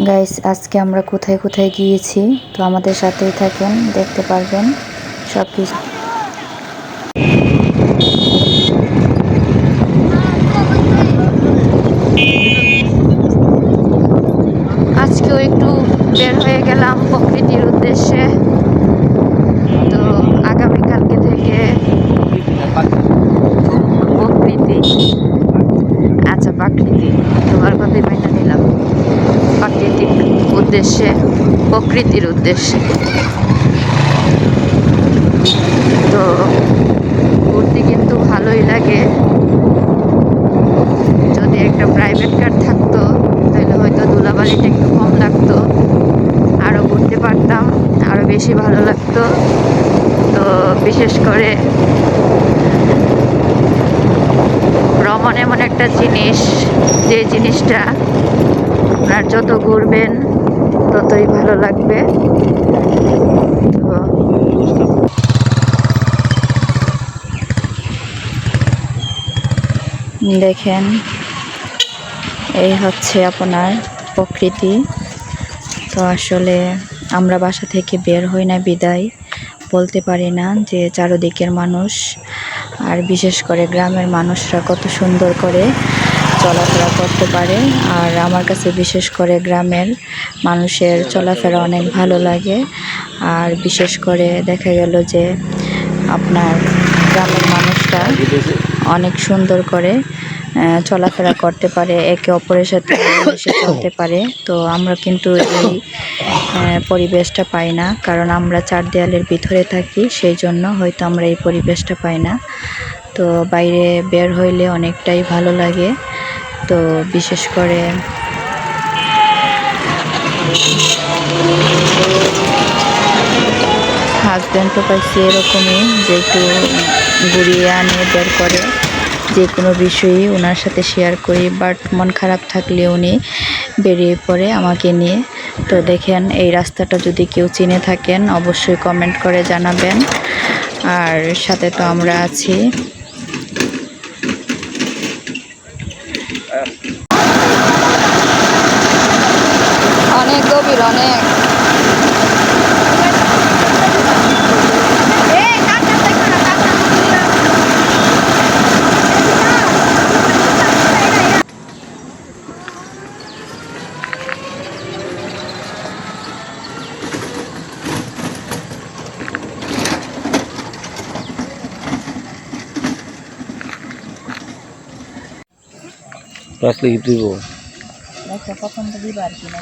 Guys, আজকে আমরা কোথায় কোথায় গিয়েছি তো আমাদের সাথেই থাকেন, দেখতে পারবেন সব কিছু। আজকেও একটু বের হয়ে গেলাম প্রকৃতির উদ্দেশ্যে। তো আগামীকালকে থেকে প্রকৃতি, আচ্ছা প্রাকৃতিক, তোমার কথাই মাইনা নিলাম। প্রাকৃতিক উদ্দেশ্যে, প্রকৃতির উদ্দেশ্যে। তো ঘুরতে কিন্তু ভালোই লাগে। যদি একটা প্রাইভেট কার থাকতো তাহলে হয়তো ধুলাবালিটা একটু কম লাগতো, আরও ঘুরতে পারতাম, আরও বেশি ভালো লাগতো। তো বিশেষ করে ভ্রমণ এমন একটা জিনিস, যে জিনিসটা আপনার যত ঘুরবেন ততই ভালো লাগবে। তো দেখেন, এই হচ্ছে আপনার প্রকৃতি। তো আসলে আমরা বাসা থেকে বের হই না বিদায় বলতে পারি না যে চারদিকের মানুষ আর বিশেষ করে গ্রামের মানুষরা কত সুন্দর করে চলাফেরা করতে পারে। আর আমার কাছে বিশেষ করে গ্রামের মানুষের চলাফেরা অনেক ভালো লাগে। আর বিশেষ করে দেখা গেল যে আপনার গ্রামের মানুষরা অনেক সুন্দর করে চলাফেরা করতে পারে, একে অপরের সাথে মিলেমিশে চলতে পারে। তো আমরা কিন্তু এই পরিবেশটা পাই না, কারণ আমরা চার দেয়ালের ভিতরে থাকি, সেই জন্য হয়তো আমরা এই পরিবেশটা পাই না। তো বাইরে বের হইলে অনেকটাই ভালো লাগে। তো বিশেষ করে হাজব্যান্ডও পাইছি এরকমই, যে একটু ঘুরিয়ে আনে, বের করে, যে কোনো বিষয়ই ওনার সাথে শেয়ার করি। বাট মন খারাপ থাকলে উনি বেরিয়ে পড়ে আমাকে নিয়ে। তো দেখেন, এই রাস্তাটা যদি কেউ চিনে থাকেন অবশ্যই কমেন্ট করে জানাবেন। আর সাথে তো আমরা আছি। অনেক গভীর, অনেক। আসলে কি দিব? প্রথম তো দিবা আর কি না।